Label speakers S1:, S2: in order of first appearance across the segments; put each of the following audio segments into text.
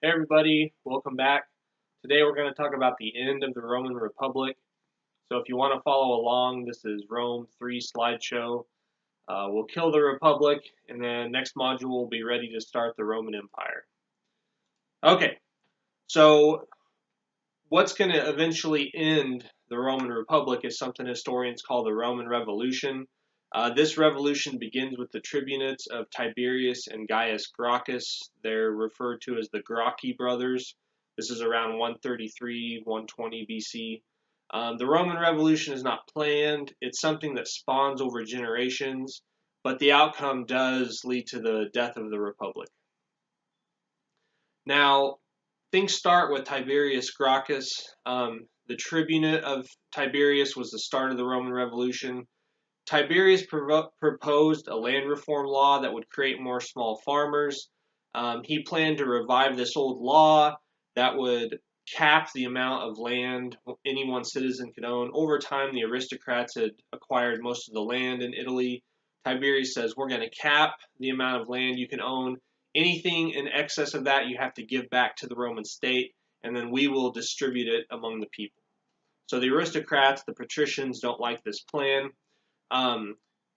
S1: Hey everybody, welcome back. Today we're going to talk about the end of the Roman Republic. So if you want to follow along, this is Rome 3 slideshow. We'll kill the Republic, and then next module we'll be ready to start the Roman Empire. Okay, so what's going to eventually end the Roman Republic is something historians call the Roman Revolution. This revolution begins with the tribunates of Tiberius and Gaius Gracchus. They're referred to as the Gracchi brothers. This is around 133, 120 BC. The Roman Revolution is not planned. It's something that spawns over generations, but the outcome does lead to the death of the Republic. Now, things start with Tiberius Gracchus. The tribunate of Tiberius was the start of the Roman Revolution. Tiberius proposed a land reform law that would create more small farmers. He planned to revive this old law that would cap the amount of land any one citizen could own. Over time, the aristocrats had acquired most of the land in Italy. Tiberius says, we're going to cap the amount of land you can own. Anything in excess of that, you have to give back to the Roman state, and then we will distribute it among the people. So the aristocrats, the patricians, don't like this plan.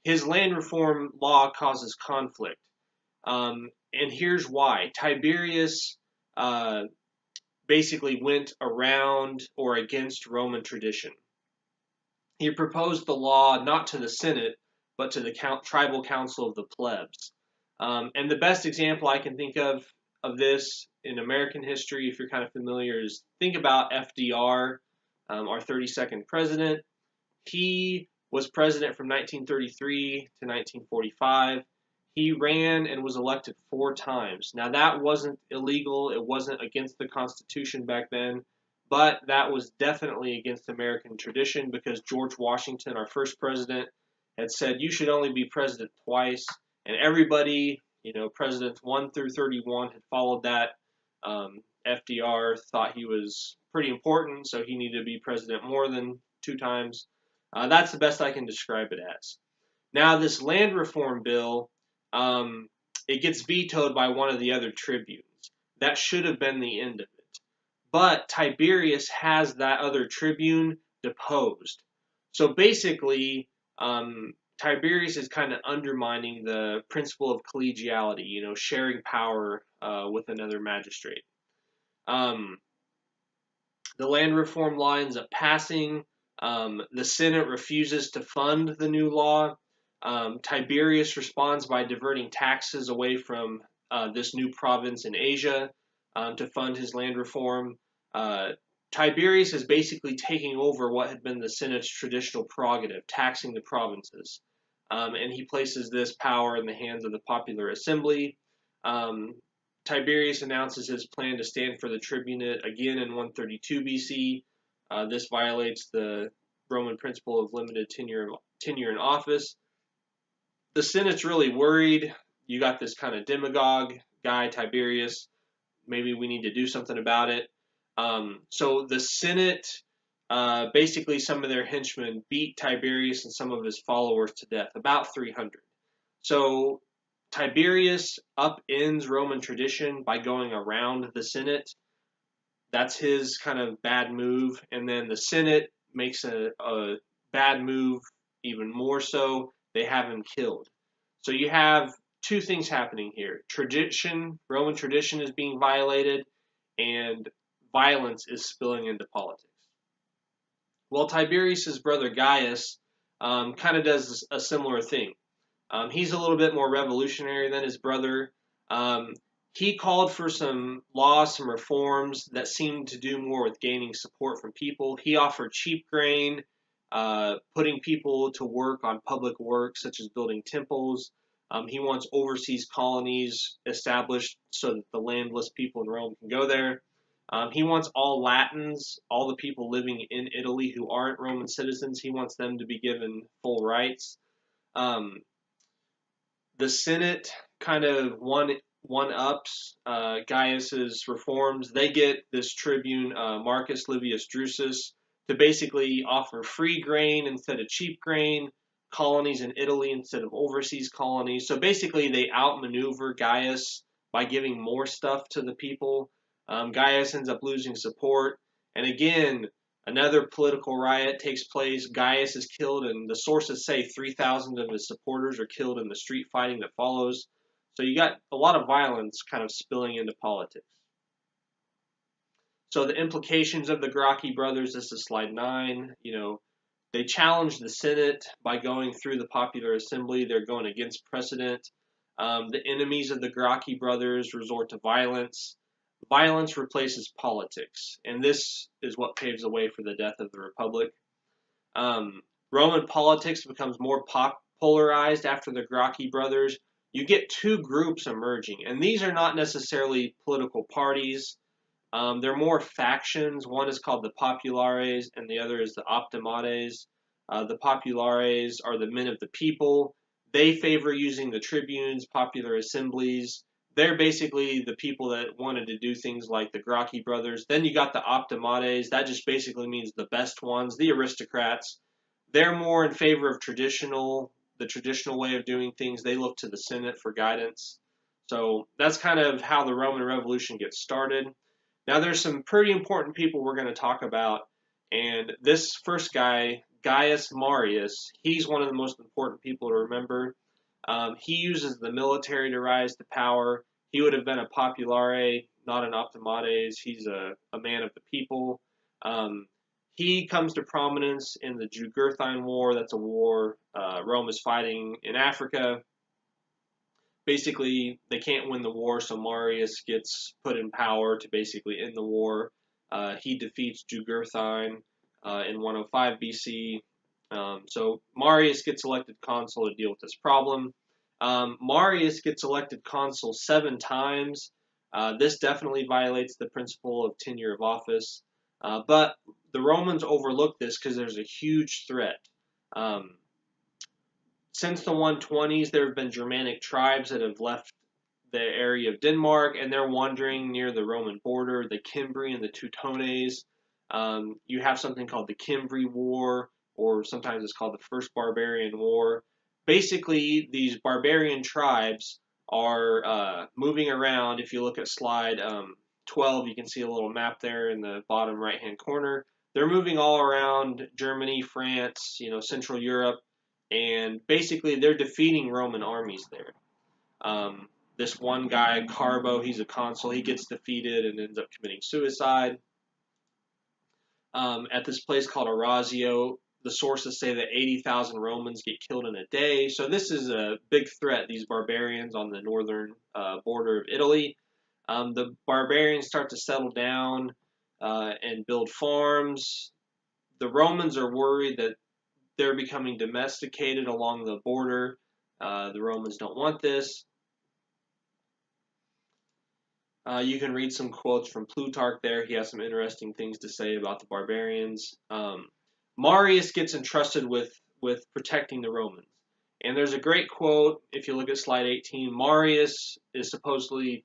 S1: His land reform law causes conflict. And here's why. Tiberius basically went around or against Roman tradition. He proposed the law not to the Senate, but to the tribal council of the plebs. And the best example I can think of this in American history, if you're kind of familiar, is think about FDR, our 32nd president. He was president from 1933 to 1945. He ran and was elected 4 times. Now, that wasn't illegal. It wasn't against the Constitution back then, but that was definitely against American tradition because George Washington, our first president, had said you should only be president twice. And everybody, presidents 1 through 31 had followed that. FDR thought he was pretty important, so he needed to be president more than 2 times. That's the best I can describe it as. Now, this land reform bill, it gets vetoed by one of the other tribunes. That should have been the end of it. But Tiberius has that other tribune deposed. So basically, Tiberius is kind of undermining the principle of collegiality, sharing power with another magistrate. The land reform law ends up passing. The Senate refuses to fund the new law. Tiberius responds by diverting taxes away from this new province in Asia to fund his land reform. Tiberius is basically taking over what had been the Senate's traditional prerogative, taxing the provinces. And he places this power in the hands of the popular assembly. Tiberius announces his plan to stand for the tribunate again in 132 BC. This violates the Roman principle of limited tenure in office. The Senate's really worried. You got this kind of demagogue guy, Tiberius. Maybe we need to do something about it. So the Senate, basically some of their henchmen beat Tiberius and some of his followers to death, about 300. So Tiberius upends Roman tradition by going around the Senate. That's his kind of bad move. And then the Senate makes a bad move even more so. They have him killed. So you have 2 things happening here. Roman tradition is being violated, and violence is spilling into politics. Well, Tiberius's brother Gaius kind of does a similar thing. He's a little bit more revolutionary than his brother. He called for some laws, some reforms that seemed to do more with gaining support from people. He offered cheap grain, putting people to work on public work, such as building temples. He wants overseas colonies established so that the landless people in Rome can go there. He wants all Latins, all the people living in Italy who aren't Roman citizens, he wants them to be given full rights. The Senate kind of one-ups Gaius's reforms. They get this tribune, Marcus Livius Drusus, to basically offer free grain instead of cheap grain, colonies in Italy instead of overseas colonies. So basically, they outmaneuver Gaius by giving more stuff to the people. Gaius ends up losing support, and again, another political riot takes place. Gaius is killed, and the sources say 3,000 of his supporters are killed in the street fighting that follows. So you got a lot of violence kind of spilling into politics. So the implications of the Gracchi brothers, this is slide 9, they challenge the Senate by going through the popular assembly. They're going against precedent. The enemies of the Gracchi brothers resort to violence. Violence replaces politics, and this is what paves the way for the death of the Republic. Roman politics becomes more polarized after the Gracchi brothers. You get two groups emerging, and these are not necessarily political parties. They're more factions. One is called the Populares, and the other is the Optimates. The Populares are the men of the people. They favor using the tribunes, popular assemblies. They're basically the people that wanted to do things like the Gracchi brothers. Then you got the Optimates. That just basically means the best ones, the aristocrats. They're more in favor of the traditional way of doing things. They look to the Senate for guidance. So that's kind of how the Roman Revolution gets started. Now there's some pretty important people we're going to talk about, and this first guy, Gaius Marius, he's one of the most important people to remember. He uses the military to rise to power. He would have been a populare, not an optimates. He's a man of the people. He comes to prominence in the Jugurthine War. That's a war Rome is fighting in Africa. Basically, they can't win the war, so Marius gets put in power to basically end the war. He defeats Jugurthine in 105 BC. So Marius gets elected consul to deal with this problem. Marius gets elected consul 7 times. This definitely violates the principle of tenure of office. But the Romans overlook this because there's a huge threat. Since the 120s, there have been Germanic tribes that have left the area of Denmark, and they're wandering near the Roman border, the Cimbri and the Teutones. You have something called the Cimbri War, or sometimes it's called the First Barbarian War. Basically, these barbarian tribes are moving around. If you look at slide 12, you can see a little map there in the bottom right-hand corner. They're moving all around Germany, France, Central Europe, and basically they're defeating Roman armies there. This one guy, Carbo, he's a consul. He gets defeated and ends up committing suicide. At this place called Orazio, the sources say that 80,000 Romans get killed in a day. So this is a big threat, these barbarians on the northern border of Italy. The barbarians start to settle down and build farms. The Romans are worried that they're becoming domesticated along the border. The Romans don't want this. You can read some quotes from Plutarch there. He has some interesting things to say about the barbarians. Marius gets entrusted with protecting the Romans. And there's a great quote, if you look at slide 18. Marius is supposedly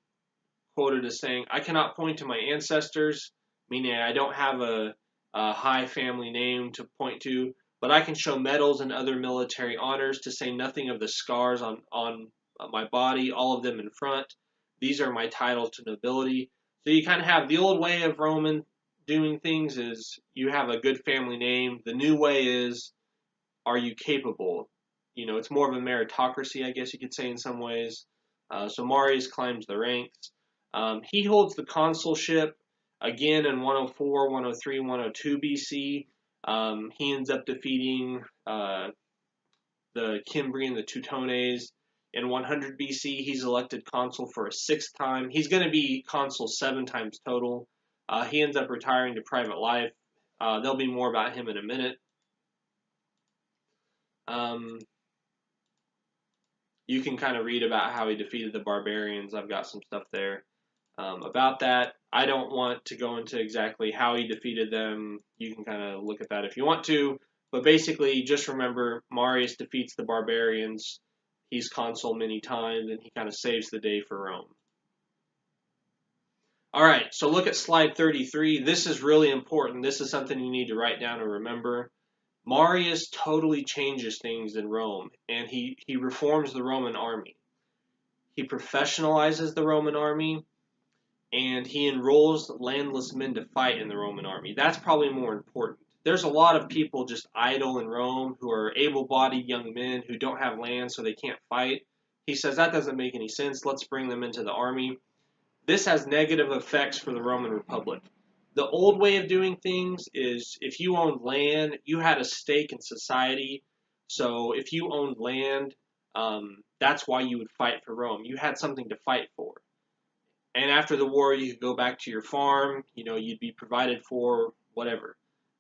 S1: quoted as saying, "I cannot point to my ancestors," meaning I don't have a high family name to point to, but I can show medals and other military honors, to say nothing of the scars on my body, all of them in front. These are my titles to nobility. So you kind of have the old way of Roman doing things is you have a good family name. The new way is, are you capable? It's more of a meritocracy, I guess you could say in some ways. So Marius climbs the ranks. He holds the consulship again in 104, 103, 102 BC. He ends up defeating the Cimbri and the Teutones. In 100 BC, he's elected consul for a 6th time. He's going to be consul 7 times total. He ends up retiring to private life. There'll be more about him in a minute. You can kind of read about how he defeated the barbarians. I've got some stuff there about that. I don't want to go into exactly how he defeated them. You can kind of look at that if you want to. But basically, just remember, Marius defeats the barbarians. He's consul many times, and he kind of saves the day for Rome. All right, so look at slide 33. This is really important. This is something you need to write down and remember. Marius totally changes things in Rome, and he reforms the Roman army. He professionalizes the Roman army. and he enrolls landless men to fight in the Roman army. That's probably more important. There's a lot of people just idle in Rome who are able-bodied young men who don't have land, so they can't fight. He says that doesn't make any sense. Let's bring them into the army. This has negative effects for the Roman Republic. The old way of doing things is if you owned land, you had a stake in society. So if you owned land, that's why you would fight for Rome. You had something to fight for. And after the war, you could go back to your farm. You'd be provided for, whatever.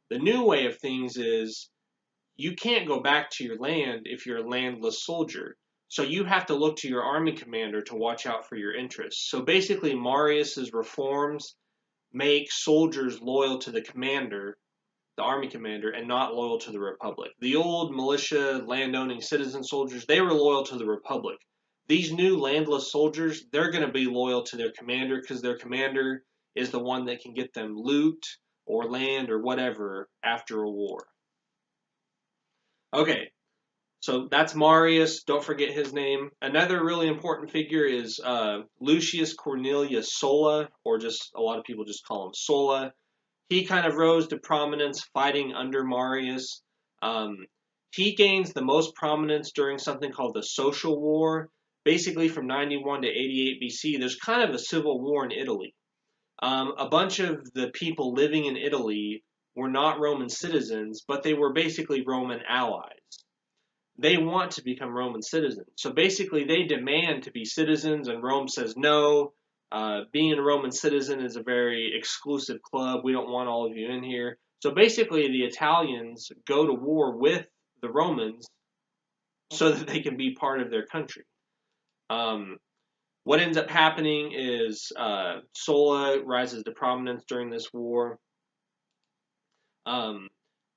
S1: The new way of things is you can't go back to your land if you're a landless soldier. So you have to look to your army commander to watch out for your interests. So basically, Marius's reforms make soldiers loyal to the commander, the army commander, and not loyal to the republic. The old militia, landowning citizen soldiers, they were loyal to the republic. These new landless soldiers, they're going to be loyal to their commander because their commander is the one that can get them loot or land or whatever after a war. Okay, so that's Marius. Don't forget his name. Another really important figure is Lucius Cornelius Sulla, or just a lot of people just call him Sulla. He kind of rose to prominence fighting under Marius. He gains the most prominence during something called the Social War. Basically, from 91 to 88 BC, there's kind of a civil war in Italy. A bunch of the people living in Italy were not Roman citizens, but they were basically Roman allies. They want to become Roman citizens. So basically, they demand to be citizens, and Rome says no. Being a Roman citizen is a very exclusive club. We don't want all of you in here. So basically, the Italians go to war with the Romans so that they can be part of their country. What ends up happening is Sulla rises to prominence during this war.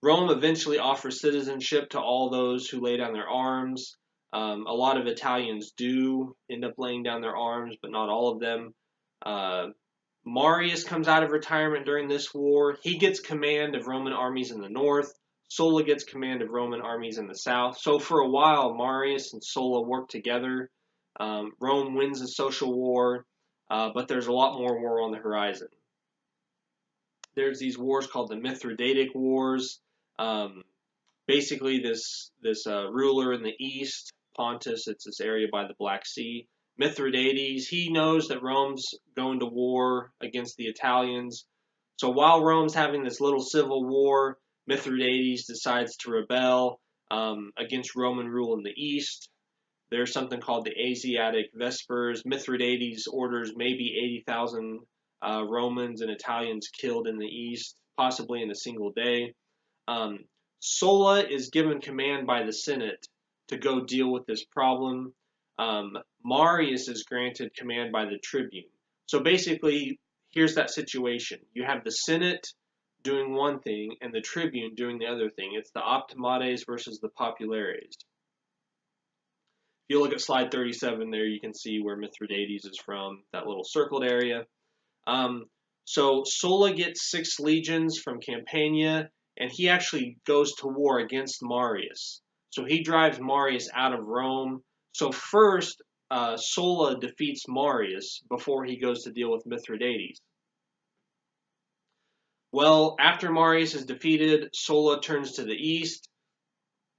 S1: Rome eventually offers citizenship to all those who lay down their arms. A lot of Italians do end up laying down their arms, but not all of them. Marius comes out of retirement during this war. He gets command of Roman armies in the north. Sulla gets command of Roman armies in the south. So for a while, Marius and Sulla work together. Rome wins the social war, but there's a lot more war on the horizon. There's these wars called the Mithridatic Wars. Basically, this ruler in the east, Pontus, it's this area by the Black Sea. Mithridates, he knows that Rome's going to war against the Italians. So while Rome's having this little civil war, Mithridates decides to rebel against Roman rule in the east. There's something called the Asiatic Vespers. Mithridates orders maybe 80,000 Romans and Italians killed in the east, possibly in a single day. Sulla is given command by the Senate to go deal with this problem. Marius is granted command by the tribune. So basically, here's that situation. You have the Senate doing one thing and the tribune doing the other thing. It's the optimates versus the populares. If you look at slide 37 there, you can see where Mithridates is from, that little circled area. So Sulla gets 6 legions from Campania, and he actually goes to war against Marius. So he drives Marius out of Rome. So first, Sulla defeats Marius before he goes to deal with Mithridates. Well, after Marius is defeated, Sulla turns to the east.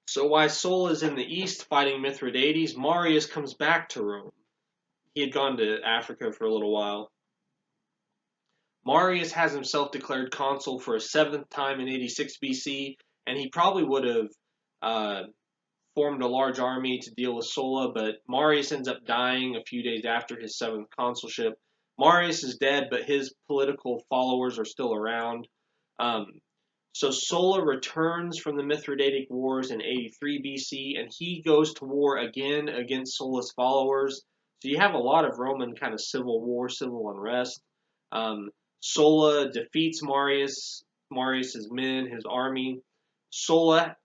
S1: So while Sulla is in the east fighting Mithridates, Marius comes back to Rome. He had gone to Africa for a little while. Marius has himself declared consul for a 7th time in 86 BC, and he probably would have formed a large army to deal with Sulla, but Marius ends up dying a few days after his 7th consulship. Marius is dead, but his political followers are still around. So Sulla returns from the Mithridatic Wars in 83 BC, and he goes to war again against Sulla's followers. So you have a lot of Roman kind of civil war, civil unrest. Sulla defeats Marius's men, his army. Sulla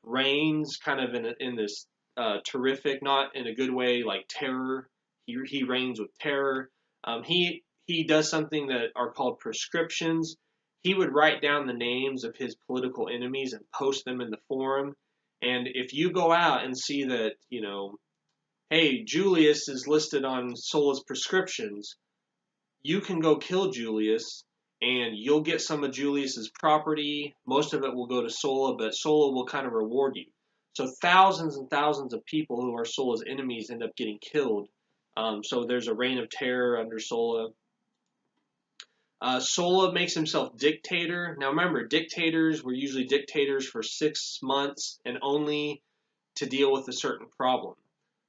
S1: reigns kind of in this terrific, not in a good way, like terror. He reigns with terror. He does something that are called prescriptions. He would write down the names of his political enemies and post them in the forum. And if you go out and see that, hey, Julius is listed on Sulla's prescriptions, you can go kill Julius, and you'll get some of Julius's property. Most of it will go to Sulla, but Sulla will kind of reward you. So thousands and thousands of people who are Sulla's enemies end up getting killed. So there's a reign of terror under Sulla. Sulla makes himself dictator. Now remember, dictators were usually dictators for 6 months and only to deal with a certain problem.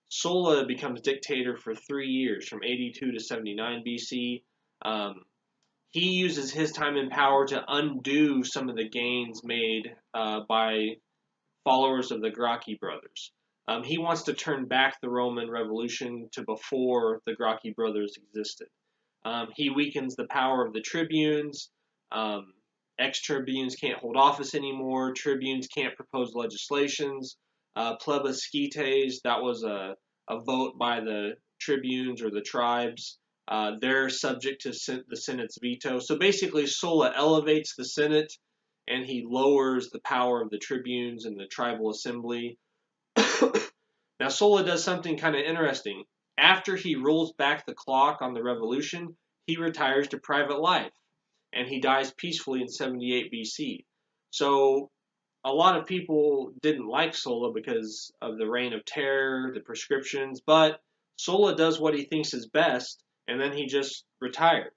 S1: Sulla becomes dictator for 3 years, from 82 to 79 BC. He uses his time in power to undo some of the gains made by followers of the Gracchi brothers. He wants to turn back the Roman Revolution to before the Gracchi brothers existed. He weakens the power of the tribunes. Ex-tribunes can't hold office anymore. Tribunes can't propose legislations. Plebiscites, that was a vote by the tribunes or the tribes. They're subject to the Senate's veto. So basically, Sulla elevates the Senate and he lowers the power of the tribunes and the tribal assembly. Now, Sulla does something kind of interesting. After he rolls back the clock on the revolution, he retires to private life and he dies peacefully in 78 BC. So a lot of people didn't like Sulla because of the reign of terror, the prescriptions, but Sulla does what he thinks is best, and then he just retires.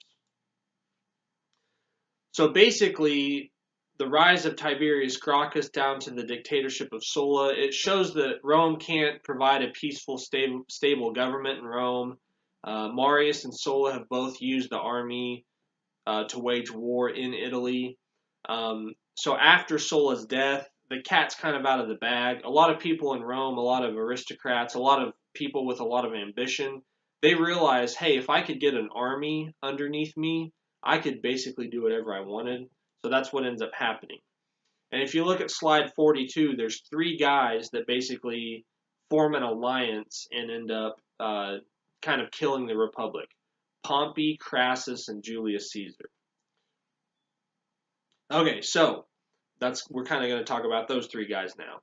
S1: So basically, the rise of Tiberius Gracchus down to the dictatorship of Sulla, it shows that Rome can't provide a peaceful, stable government in Rome. Marius and Sulla have both used the army to wage war in Italy. So after Sulla's death, the cat's kind of out of the bag. A lot of people in Rome, a lot of aristocrats, a lot of people with a lot of ambition, they realize, hey, if I could get an army underneath me, I could basically do whatever I wanted. So that's what ends up happening. And if you look at slide 42, there's 3 guys that basically form an alliance and end up kind of killing the Republic. Pompey, Crassus, and Julius Caesar. Okay, so we're kind of going to talk about those 3 guys now.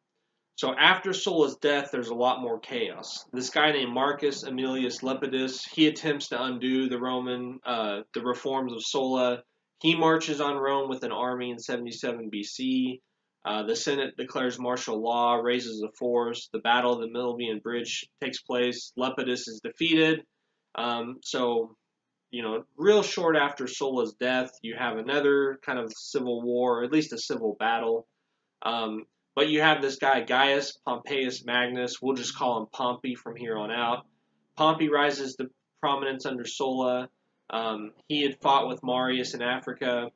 S1: So after Sulla's death, there's a lot more chaos. This guy named Marcus Aemilius Lepidus, he attempts to undo the reforms of Sulla. He marches on Rome with an army in 77 BC. The Senate declares martial law, raises a force. The Battle of the Milvian Bridge takes place. Lepidus is defeated. Real short after Sulla's death, you have another kind of civil war, or at least a civil battle. But you have this guy, Gaius Pompeius Magnus. We'll just call him Pompey from here on out. Pompey rises to prominence under Sulla. He had fought Marius in Africa,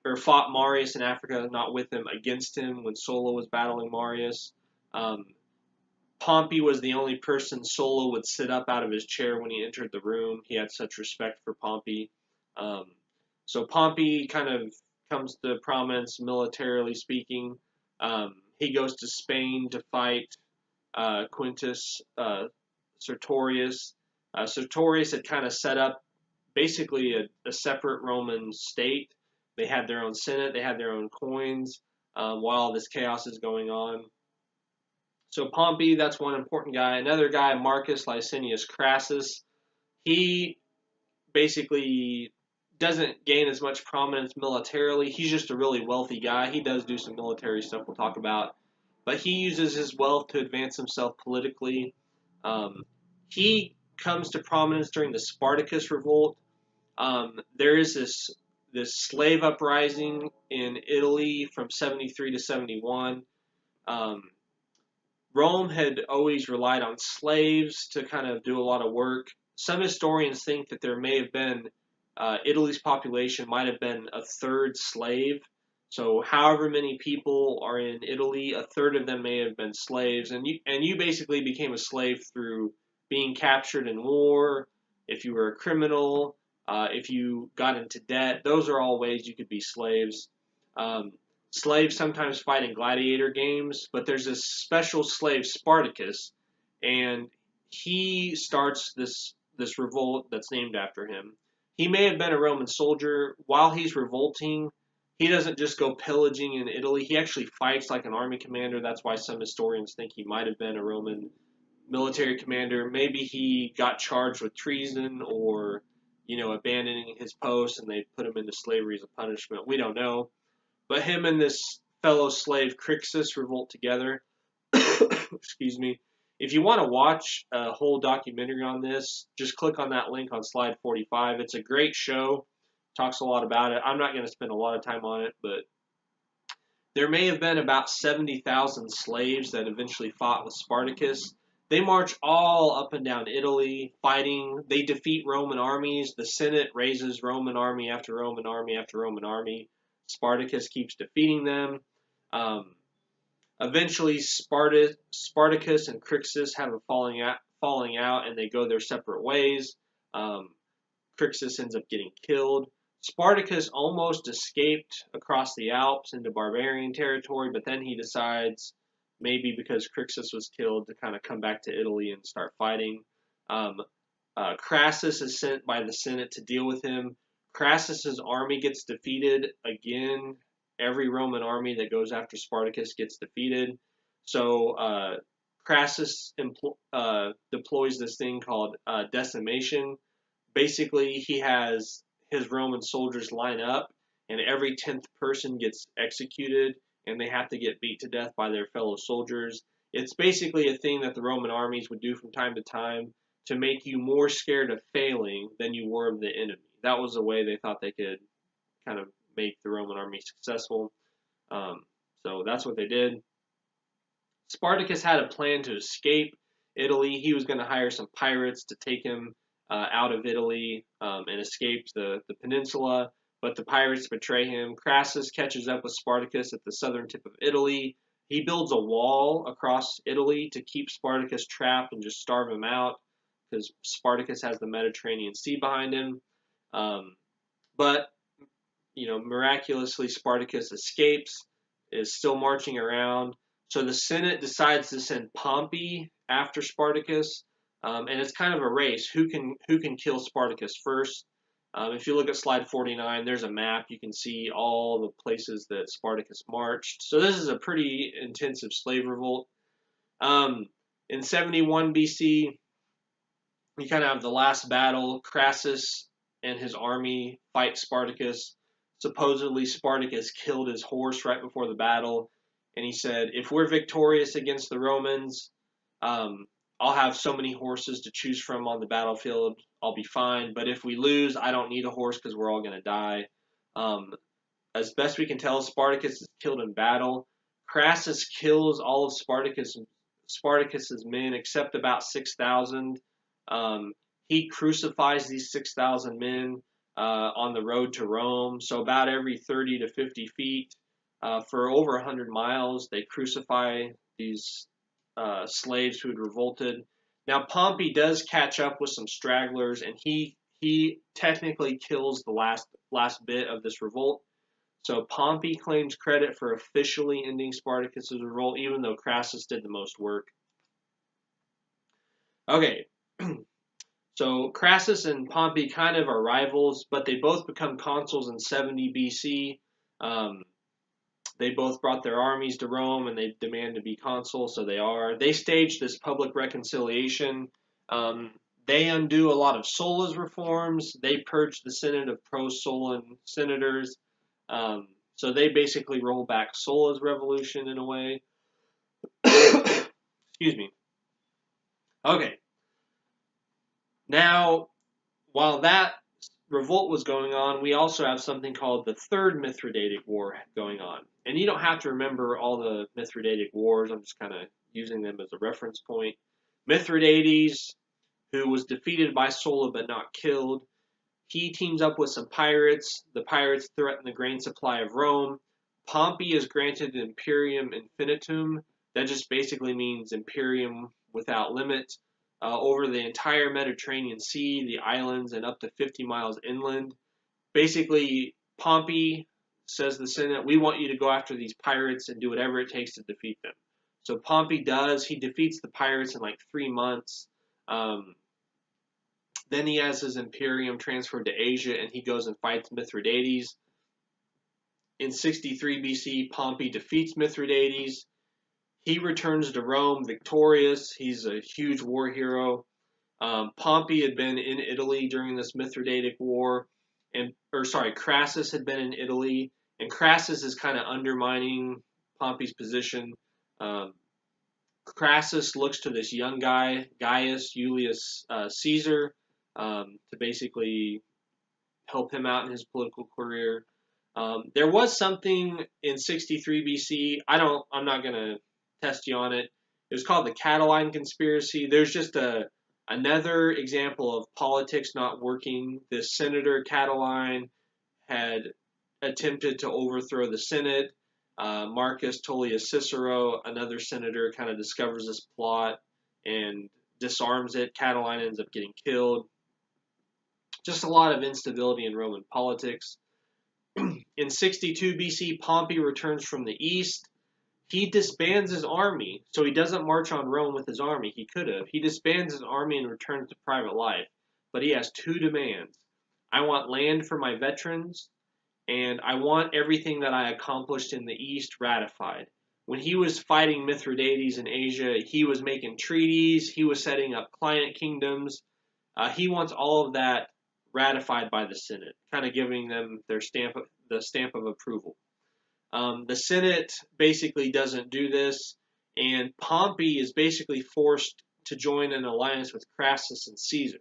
S1: not with him, against him when Sulla was battling Marius. Pompey was the only person Sulla would sit up out of his chair when he entered the room. He had such respect for Pompey. So Pompey kind of comes to prominence militarily speaking. He goes to Spain to fight Quintus Sertorius. Sertorius had kind of set up basically a separate Roman state. They had their own senate, they had their own coins while this chaos is going on. So Pompey, that's one important guy. Another guy, Marcus Licinius Crassus, he basically doesn't gain as much prominence militarily. He's just a really wealthy guy. He does do some military stuff we'll talk about. But he uses his wealth to advance himself politically. He comes to prominence during the Spartacus Revolt. There is this slave uprising in Italy from 73 to 71. Rome had always relied on slaves to kind of do a lot of work. Some historians think that there may have been Italy's population might have been a third slave. So however many people are in Italy, a third of them may have been slaves. And you basically became a slave through being captured in war, if you were a criminal, if you got into debt. Those are all ways you could be slaves. Slaves sometimes fight in gladiator games, but there's this special slave, Spartacus, and he starts this revolt that's named after him. He may have been a Roman soldier. While he's revolting, he doesn't just go pillaging in Italy. He actually fights like an army commander. That's why some historians think he might have been a Roman military commander. Maybe he got charged with treason or, abandoning his post and they put him into slavery as a punishment. We don't know. But him and this fellow slave Crixus revolt together. Excuse me. If you want to watch a whole documentary on this, just click on that link on slide 45. It's a great show. Talks a lot about it. I'm not going to spend a lot of time on it, but there may have been about 70,000 slaves that eventually fought with Spartacus. They march all up and down Italy, fighting. They defeat Roman armies. The Senate raises Roman army after Roman army after Roman army. Spartacus keeps defeating them. Eventually, Spartacus and Crixus have a falling out, and they go their separate ways. Crixus ends up getting killed. Spartacus almost escaped across the Alps into barbarian territory, but then he decides, maybe because Crixus was killed, to kind of come back to Italy and start fighting. Crassus is sent by the Senate to deal with him. Crassus's army gets defeated again. Every Roman army that goes after Spartacus gets defeated. So Crassus deploys this thing called decimation. Basically, he has his Roman soldiers line up, and every 10th person gets executed, and they have to get beat to death by their fellow soldiers. It's basically a thing that the Roman armies would do from time to time to make you more scared of failing than you were of the enemy. That was a way they thought they could kind of make the Roman army successful. So that's what they did. Spartacus had a plan to escape Italy. He was going to hire some pirates to take him out of Italy and escape the peninsula, but the pirates betray him. Crassus catches up with Spartacus at the southern tip of Italy. He builds a wall across Italy to keep Spartacus trapped and just starve him out, because Spartacus has the Mediterranean Sea behind him. But miraculously, Spartacus escapes, is still marching around. So the Senate decides to send Pompey after Spartacus, and it's kind of a race. Who can kill Spartacus first? If you look at slide 49, there's a map. You can see all the places that Spartacus marched. So this is a pretty intensive slave revolt. In 71 BC, you kind of have the last battle. Crassus and his army fight Spartacus. Supposedly, Spartacus killed his horse right before the battle, and he said, if we're victorious against the Romans, I'll have so many horses to choose from on the battlefield, I'll be fine. But if we lose, I don't need a horse because we're all going to die. As best we can tell, Spartacus is killed in battle. Crassus kills all of Spartacus's men except about 6,000. He crucifies these 6,000 men on the road to Rome. So about every 30 to 50 feet, for over 100 miles, they crucify these slaves who had revolted. Now Pompey does catch up with some stragglers, and he technically kills the last bit of this revolt. So Pompey claims credit for officially ending Spartacus's revolt, even though Crassus did the most work. Okay, so Crassus and Pompey kind of are rivals, but they both become consuls in 70 BC. They both brought their armies to Rome, and they demand to be consul, so they are. They stage this public reconciliation. They undo a lot of Sulla's reforms. They purge the Senate of pro-Sullan senators. So they basically roll back Sulla's revolution in a way. Excuse me. Okay. Now, while that revolt was going on, we also have something called the Third Mithridatic War going on. And you don't have to remember all the Mithridatic Wars. I'm just kind of using them as a reference point. Mithridates, who was defeated by Sulla but not killed, he teams up with some pirates. The pirates threaten the grain supply of Rome. Pompey is granted Imperium Infinitum. That just basically means Imperium without limit. Over the entire Mediterranean Sea, the islands, and up to 50 miles inland. Basically, Pompey says to the Senate, we want you to go after these pirates and do whatever it takes to defeat them. So Pompey does. He defeats the pirates in like 3 months. Then he has his Imperium transferred to Asia, and he goes and fights Mithridates. In 63 BC, Pompey defeats Mithridates. He returns to Rome victorious. He's a huge war hero. Pompey had been in Italy during this Mithridatic War, Crassus had been in Italy, and Crassus is kind of undermining Pompey's position. Um, Crassus looks to this young guy, Gaius Julius Caesar, to basically help him out in his political career. There was something in 63 BC. I'm not gonna test you on it. It was called the Catiline conspiracy. There's just another example of politics not working. This senator Catiline had attempted to overthrow the Senate. Marcus Tullius Cicero, another senator, kind of discovers this plot and disarms it. Catiline ends up getting killed. Just a lot of instability in Roman politics. In 62 BC, Pompey returns from the east. He disbands his army, so he doesn't march on Rome with his army. He could have. He disbands his army and returns to private life. But he has two demands. I want land for my veterans, and I want everything that I accomplished in the east ratified. When he was fighting Mithridates in Asia, he was making treaties, he was setting up client kingdoms. He wants all of that ratified by the Senate, kind of giving them the stamp of approval. The Senate basically doesn't do this, and Pompey is basically forced to join an alliance with Crassus and Caesar.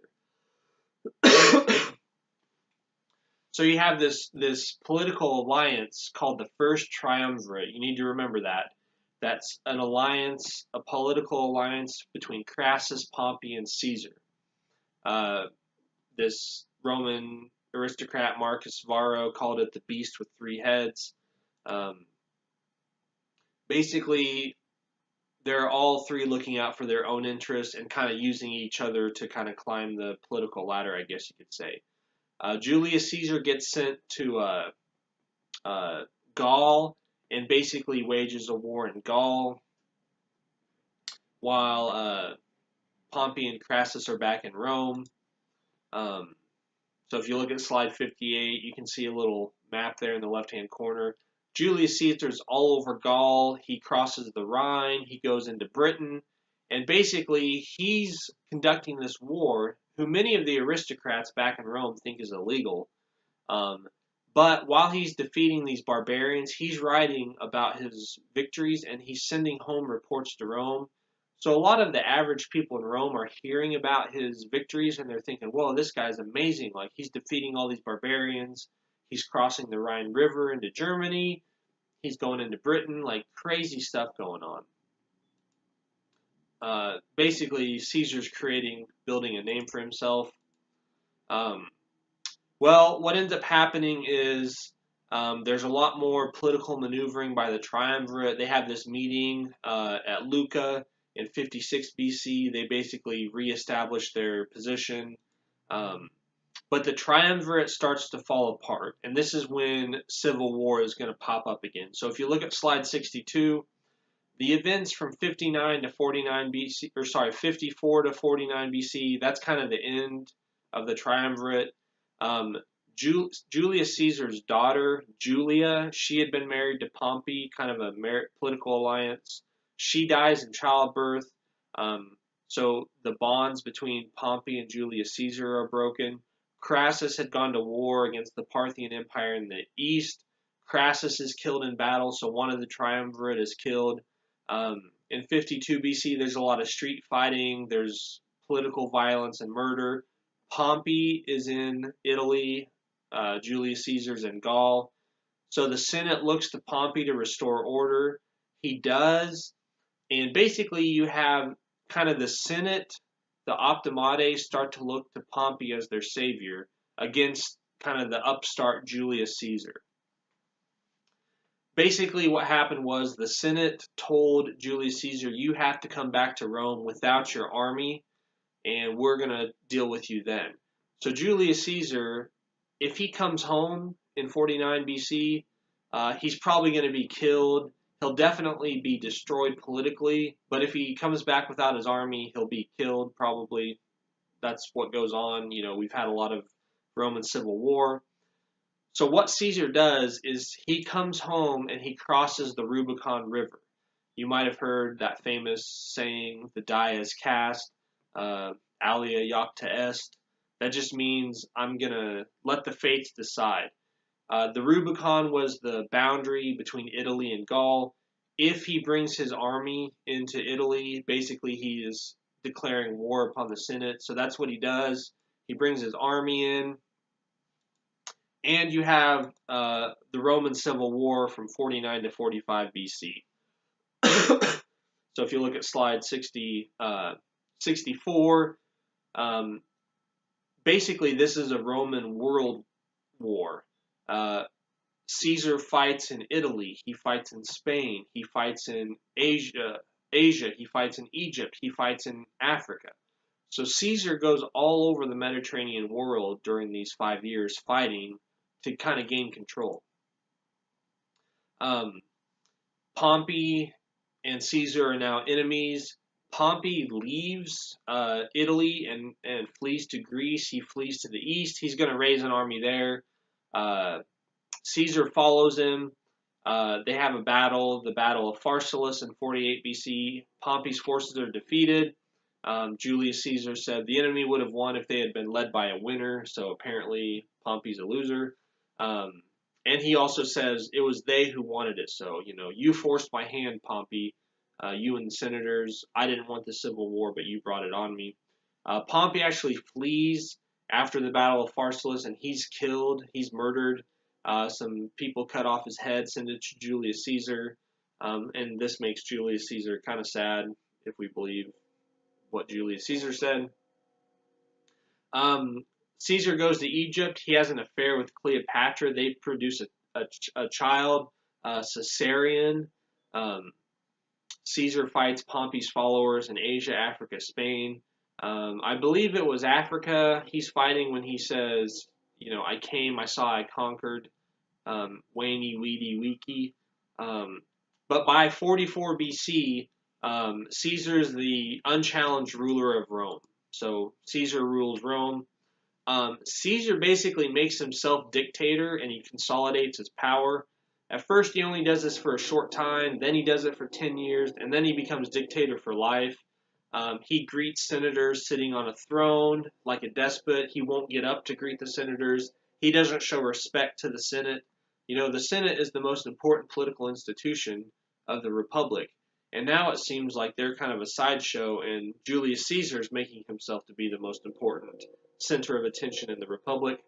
S1: So you have this political alliance called the First Triumvirate. You need to remember that. That's an alliance, a political alliance between Crassus, Pompey, and Caesar. This Roman aristocrat Marcus Varro called it the beast with three heads. Basically, they're all three looking out for their own interests and kind of using each other to kind of climb the political ladder, I guess you could say. Julius Caesar gets sent to Gaul and basically wages a war in Gaul, while Pompey and Crassus are back in Rome. So if you look at slide 58, you can see a little map there in the left-hand corner. Julius Caesar's all over Gaul. He crosses the Rhine. He goes into Britain. And basically, he's conducting this war, who many of the aristocrats back in Rome think is illegal. But while he's defeating these barbarians, he's writing about his victories and he's sending home reports to Rome. So a lot of the average people in Rome are hearing about his victories and they're thinking, whoa, this guy's amazing. Like, he's defeating all these barbarians. He's crossing the Rhine River into Germany. He's going into Britain. Like, crazy stuff going on. Basically, Caesar's building a name for himself. Well, what ends up happening is there's a lot more political maneuvering by the triumvirate. They have this meeting at Lucca in 56 BC. They basically reestablish their position. But the triumvirate starts to fall apart. And this is when civil war is going to pop up again. So if you look at slide 62, the events from 59 to 49 BC, 54 to 49 BC, that's kind of the end of the triumvirate. Julius Caesar's daughter, Julia, she had been married to Pompey, kind of a political alliance. She dies in childbirth. So the bonds between Pompey and Julius Caesar are broken. Crassus had gone to war against the Parthian Empire in the east. Crassus is killed in battle, so one of the triumvirate is killed. In 52 BC, there's a lot of street fighting. There's political violence and murder. Pompey is in Italy. Julius Caesar's in Gaul. So the Senate looks to Pompey to restore order. He does. And basically you have kind of the Senate, the Optimates, start to look to Pompey as their savior against kind of the upstart Julius Caesar. Basically what happened was the Senate told Julius Caesar, you have to come back to Rome without your army, and we're going to deal with you then. So Julius Caesar, if he comes home in 49 BC, he's probably going to be killed. He'll definitely be destroyed politically, but if he comes back without his army, he'll be killed probably. That's what goes on. You know, we've had a lot of Roman civil war. So what Caesar does is he comes home and he crosses the Rubicon River. You might have heard that famous saying, the die is cast. alia iacta est. That just means I'm going to let the fates decide. The Rubicon was the boundary between Italy and Gaul. If he brings his army into Italy, basically he is declaring war upon the Senate. So that's what he does. He brings his army in. And you have the Roman Civil War from 49 to 45 BC. So if you look at slide 64, basically this is a Roman world war. Caesar fights in Italy. He fights in Spain. He fights in Asia. He fights in Egypt. He fights in Africa. So Caesar goes all over the Mediterranean world during these 5 years fighting to kind of gain control. Pompey and Caesar are now enemies. Pompey leaves Italy and flees to Greece. He flees to the east. He's going to raise an army there. Caesar follows him. They have a battle, the Battle of Pharsalus in 48 BC. Pompey's forces are defeated. Julius Caesar said the enemy would have won if they had been led by a winner, so apparently Pompey's a loser. And he also says it was they who wanted it, so, you forced my hand, Pompey, you and the senators. I didn't want the civil war, but you brought it on me. Pompey actually flees after the Battle of Pharsalus, and he's killed, he's murdered. Some people cut off his head, send it to Julius Caesar, and this makes Julius Caesar kind of sad, if we believe what Julius Caesar said. Caesar goes to Egypt. He has an affair with Cleopatra. They produce a child, Caesarion. Caesar fights Pompey's followers in Asia, Africa, Spain. I believe it was Africa he's fighting when he says, I came, I saw, I conquered. Waney, weedy, weaky. But by 44 BC, Caesar's the unchallenged ruler of Rome. So Caesar rules Rome. Caesar basically makes himself dictator and he consolidates his power. At first, he only does this for a short time, then he does it for 10 years, and then he becomes dictator for life. He greets senators sitting on a throne like a despot. He won't get up to greet the senators. He doesn't show respect to the Senate. The Senate is the most important political institution of the Republic. And now it seems like they're kind of a sideshow, and Julius Caesar is making himself to be the most important center of attention in the Republic.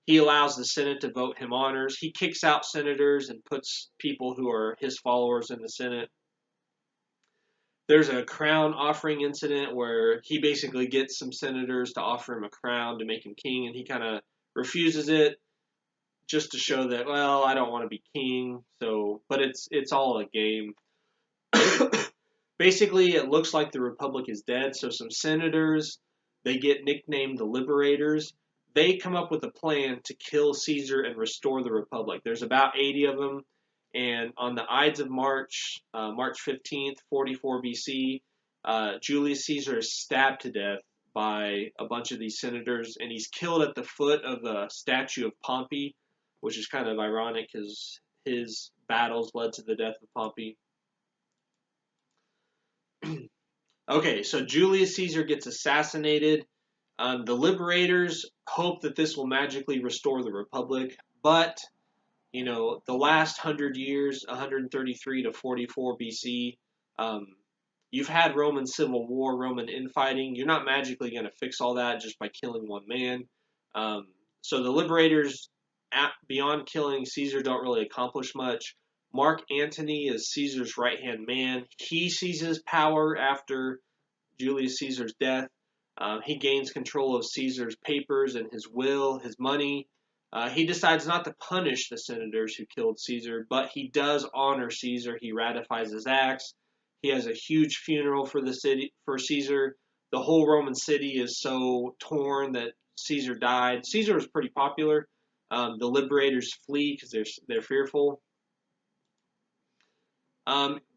S1: He allows the Senate to vote him honors. He kicks out senators and puts people who are his followers in the Senate. There's a crown offering incident where he basically gets some senators to offer him a crown to make him king, and he kind of refuses it just to show that, well, I don't want to be king. But it's all a game. Basically, it looks like the Republic is dead, so some senators, they get nicknamed the Liberators. They come up with a plan to kill Caesar and restore the Republic. There's about 80 of them, and on the Ides of March, March 15th, 44 BC, Julius Caesar is stabbed to death by a bunch of these senators, and he's killed at the foot of the statue of Pompey, which is kind of ironic because his battles led to the death of Pompey. Okay, so Julius Caesar gets assassinated. The Liberators hope that this will magically restore the Republic, but, the last 100 years, 133 to 44 BC, you've had Roman Civil War, Roman infighting. You're not magically going to fix all that just by killing one man. So the Liberators, beyond killing Caesar, don't really accomplish much. Mark Antony is Caesar's right-hand man. He seizes power after Julius Caesar's death. He gains control of Caesar's papers and his will, his money. He decides not to punish the senators who killed Caesar, but he does honor Caesar. He ratifies his acts. He has a huge funeral for Caesar. The whole Roman city is so torn that Caesar died. Caesar was pretty popular. The Liberators flee because they're fearful.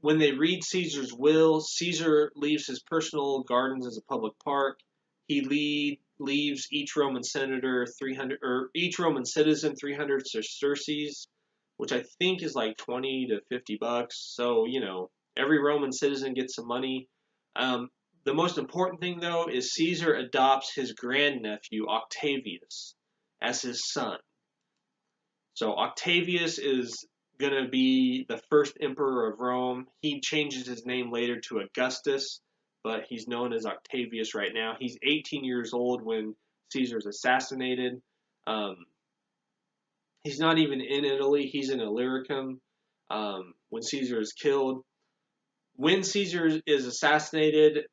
S1: When they read Caesar's will, Caesar leaves his personal gardens as a public park. He leaves each Roman senator 300, or each Roman citizen 300 sesterces, which I think is like 20 to $50. So every Roman citizen gets some money. The most important thing, though, is Caesar adopts his grandnephew Octavius as his son. So Octavius is going to be the first emperor of Rome. He changes his name later to Augustus, but he's known as Octavius right now. He's 18 years old when Caesar's assassinated. He's not even in Italy. He's in Illyricum when Caesar is killed. When Caesar is assassinated,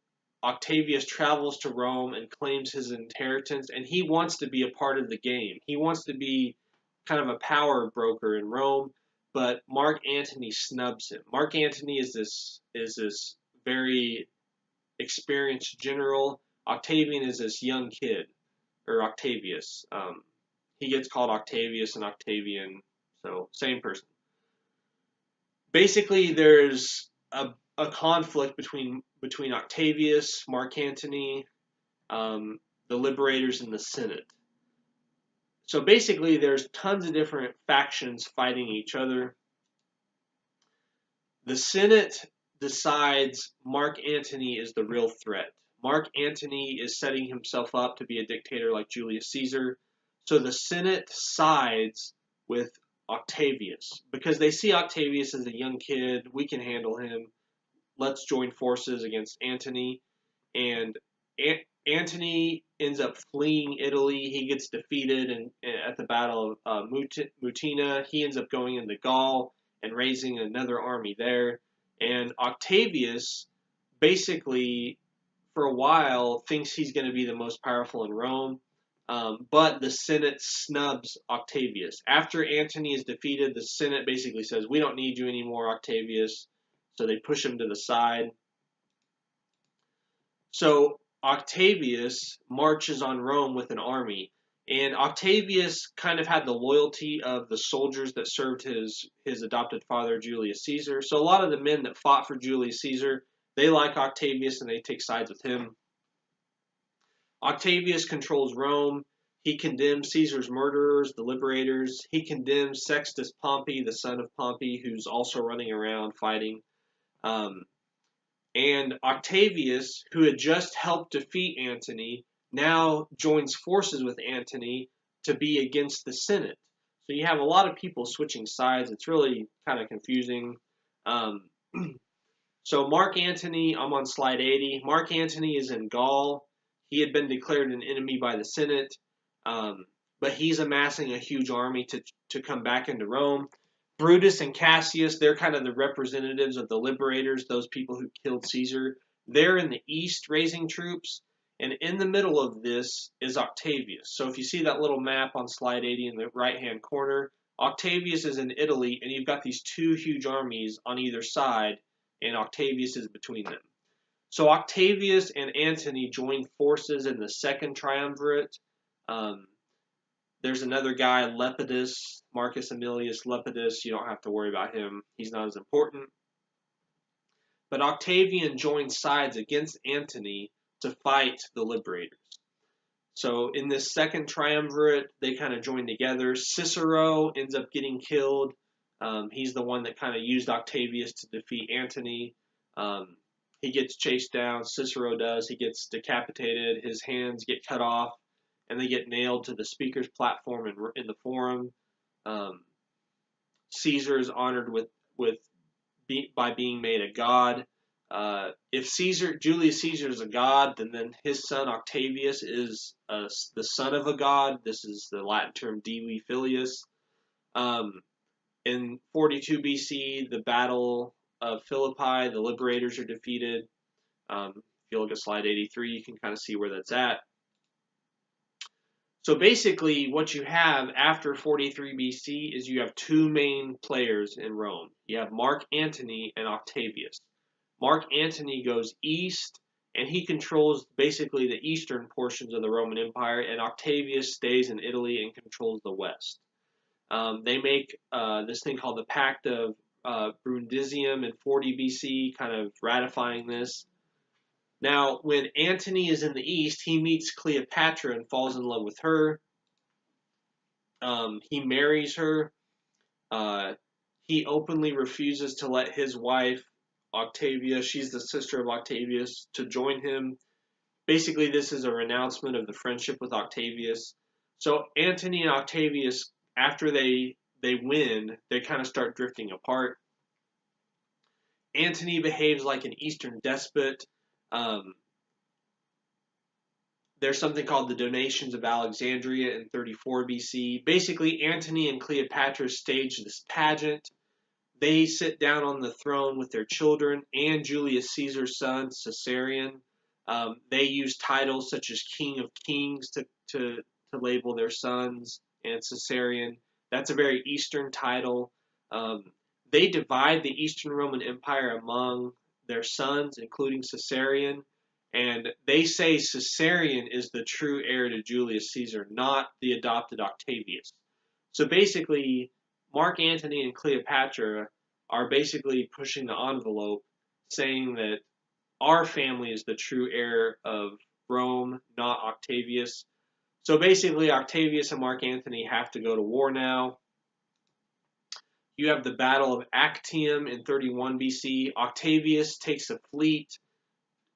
S1: Octavius travels to Rome and claims his inheritance, and he wants to be a part of the game. He wants to be kind of a power broker in Rome, but Mark Antony snubs him. Mark Antony is this very experienced general. Octavian is this young kid, or Octavius. He gets called Octavius and Octavian, so same person. Basically, there's a conflict between Octavius, Mark Antony, the Liberators, and the Senate. So basically, there's tons of different factions fighting each other. The Senate decides Mark Antony is the real threat. Mark Antony is setting himself up to be a dictator like Julius Caesar. So the Senate sides with Octavius because they see Octavius as a young kid. We can handle him. Let's join forces against Antony. And Antony ends up fleeing Italy. He gets defeated at the Battle of Mutina. He ends up going into Gaul and raising another army there. And Octavius basically, for a while, thinks he's going to be the most powerful in Rome. But the Senate snubs Octavius. After Antony is defeated, the Senate basically says, we don't need you anymore, Octavius. So they push him to the side. So Octavius marches on Rome with an army. And Octavius kind of had the loyalty of the soldiers that served his adopted father, Julius Caesar. So a lot of the men that fought for Julius Caesar, they like Octavius and they take sides with him. Octavius controls Rome. He condemns Caesar's murderers, the liberators. He condemns Sextus Pompey, the son of Pompey, who's also running around fighting. And Octavius, who had just helped defeat Antony, now joins forces with Antony to be against the Senate. So you have a lot of people switching sides. It's really kind of confusing. So Mark Antony, I'm on slide 80. Mark Antony is in Gaul. He had been declared an enemy by the Senate, but he's amassing a huge army to come back into Rome. Brutus and Cassius, they're kind of the representatives of the liberators, those people who killed Caesar. They're in the east raising troops, and in the middle of this is Octavius. So if you see that little map on slide 80 in the right-hand corner, Octavius is in Italy, and you've got these two huge armies on either side, and Octavius is between them. So Octavius and Antony joined forces in the second triumvirate. There's another guy, Lepidus, Marcus Aemilius Lepidus. You don't have to worry about him. He's not as important. But Octavian joined sides against Antony to fight the liberators. So in this second triumvirate, they kind of joined together. Cicero ends up getting killed. He's the one that kind of used Octavius to defeat Antony. He gets chased down. Cicero does. He gets decapitated. His hands get cut off, and they get nailed to the speaker's platform in the forum. Caesar is honored by being made a god. If Julius Caesar is a god, then his son Octavius is the son of a god. This is the Latin term Divi Filius. In 42 BC, the Battle of Philippi, the liberators are defeated. If you look at slide 83, you can kind of see where that's at. So basically, what you have after 43 BC is you have two main players in Rome. You have Mark Antony and Octavius. Mark Antony goes east, and he controls basically the eastern portions of the Roman Empire, and Octavius stays in Italy and controls the west. They make this thing called the Pact of Brundisium in 40 BC, kind of ratifying this. Now, when Antony is in the east, he meets Cleopatra and falls in love with her. He marries her. He openly refuses to let his wife Octavia. She's the sister of Octavius, to join him. Basically, this is a renouncement of the friendship with Octavius. So Antony and Octavius, after they win, they kind of start drifting apart. Antony behaves like an Eastern despot. Um, there's something called the Donations of Alexandria in 34 BC. Basically, Antony and Cleopatra stage this pageant. They sit down on the throne with their children and Julius Caesar's son, Caesarion. They use titles such as King of Kings to label their sons, and Caesarion. That's a very Eastern title. Um, they divide the Eastern Roman Empire among their sons, including Caesarion, and they say Caesarion is the true heir to Julius Caesar, not the adopted Octavius. So basically, Mark Antony and Cleopatra are basically pushing the envelope, saying that our family is the true heir of Rome, not Octavius. So basically, Octavius and Mark Antony have to go to war now. You have the Battle of Actium in 31 BC. Octavius takes a fleet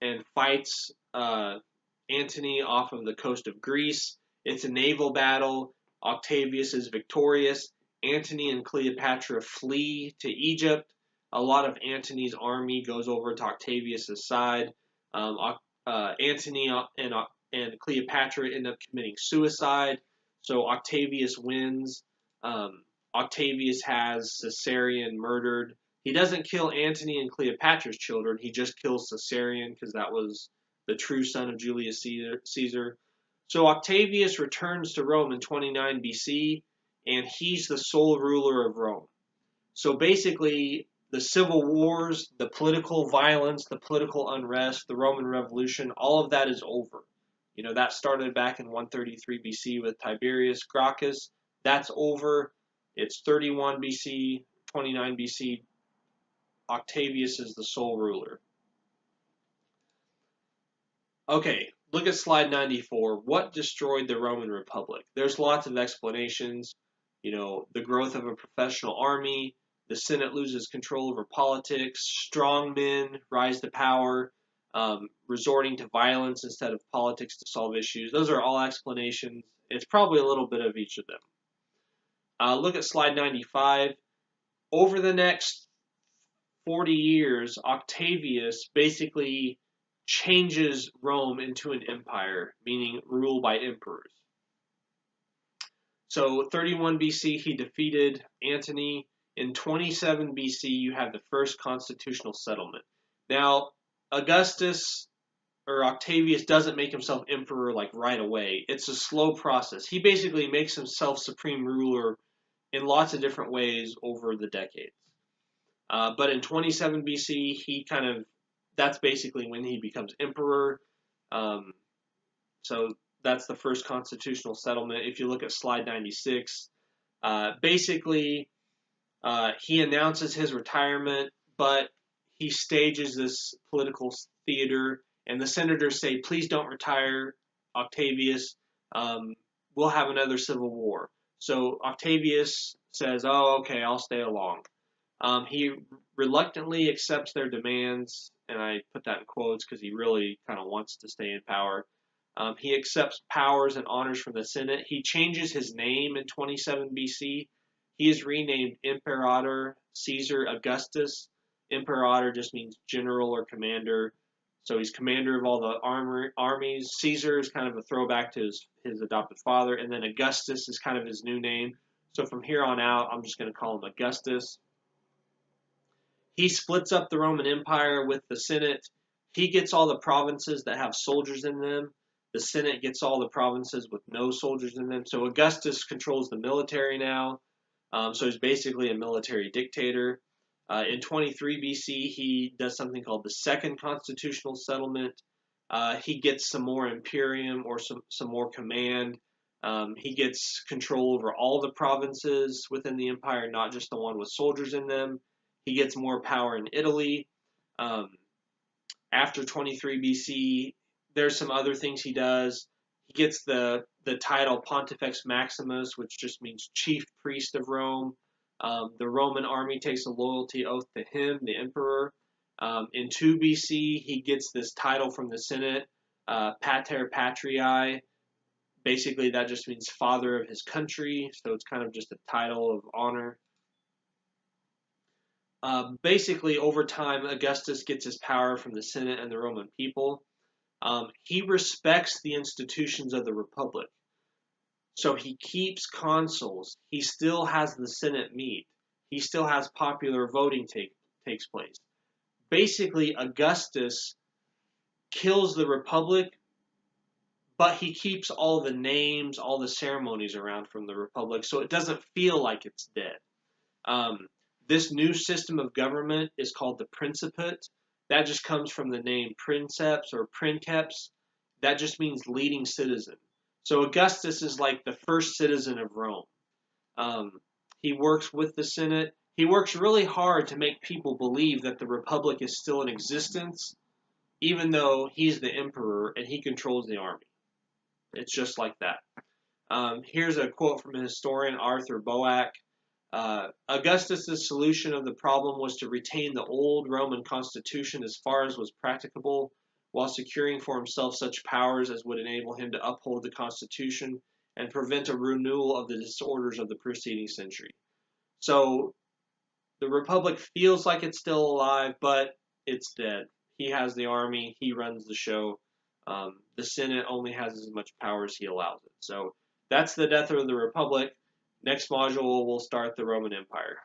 S1: and fights Antony off of the coast of Greece. It's a naval battle. Octavius is victorious. Antony and Cleopatra flee to Egypt. A lot of Antony's army goes over to Octavius' side. Antony and Cleopatra end up committing suicide. So Octavius wins. Octavius has Caesarion murdered. He doesn't kill Antony and Cleopatra's children. He just kills Caesarion because that was the true son of Julius Caesar. So Octavius returns to Rome in 29 BC, and he's the sole ruler of Rome. So basically, the civil wars, the political violence, the political unrest, the Roman Revolution, all of that is over. You know, that started back in 133 BC with Tiberius Gracchus. That's over. It's 31 BC, 29 BC. Octavius is the sole ruler. Okay, look at slide 94. What destroyed the Roman Republic? There's lots of explanations. You know, the growth of a professional army, the Senate loses control over politics, strong men rise to power, resorting to violence instead of politics to solve issues. Those are all explanations. It's probably a little bit of each of them. Look at slide 95. Over the next 40 years, Octavius basically changes Rome into an empire, meaning rule by emperors. So 31 BC, he defeated Antony. In 27 BC, you have the first constitutional settlement. Now, Augustus or Octavius doesn't make himself emperor like right away. It's a slow process. He basically makes himself supreme ruler in lots of different ways over the decades. But in 27 BC, that's basically when he becomes emperor. So that's the first constitutional settlement. If you look at slide 96, basically he announces his retirement, but he stages this political theater, and the senators say, please don't retire, Octavius. We'll have another civil war. So Octavius says, oh, okay, I'll stay along. He reluctantly accepts their demands, and I put that in quotes because he really kind of wants to stay in power. He accepts powers and honors from the Senate. He changes his name in 27 BC. He is renamed Imperator Caesar Augustus. Imperator just means general or commander. So he's commander of all the armies. Caesar is kind of a throwback to his adopted father. And then Augustus is kind of his new name. So from here on out, I'm just going to call him Augustus. He splits up the Roman Empire with the Senate. He gets all the provinces that have soldiers in them. The Senate gets all the provinces with no soldiers in them. So Augustus controls the military now. So he's basically a military dictator. In 23 BC, he does something called the Second Constitutional Settlement. He gets some more imperium or some more command. He gets control over all the provinces within the empire, not just the one with soldiers in them. He gets more power in Italy. After 23 BC, there's some other things he does. He gets the title Pontifex Maximus, which just means chief priest of Rome. The Roman army takes a loyalty oath to him, the emperor. In 2 BC, he gets this title from the Senate, Pater Patriae. Basically, that just means father of his country, so it's kind of just a title of honor. Basically, over time, Augustus gets his power from the Senate and the Roman people. He respects the institutions of the Republic. So he keeps consuls. He still has the Senate meet. He still has popular voting takes place. Basically, Augustus kills the Republic, but he keeps all the names, all the ceremonies around from the Republic, so it doesn't feel like it's dead. This new system of government is called the Principate. That just comes from the name princeps or princeps. That just means leading citizen. So Augustus is like the first citizen of Rome. He works with the Senate. He works really hard to make people believe that the Republic is still in existence, even though he's the emperor and he controls the army. It's just like that. Here's a quote from a historian, Arthur Boak. Augustus's solution of the problem was to retain the old Roman constitution as far as was practicable, while securing for himself such powers as would enable him to uphold the constitution and prevent a renewal of the disorders of the preceding century. So the Republic feels like it's still alive, but it's dead. He has the army, he runs the show. The Senate only has as much power as he allows it. So that's the death of the Republic. Next module, we'll start the Roman Empire.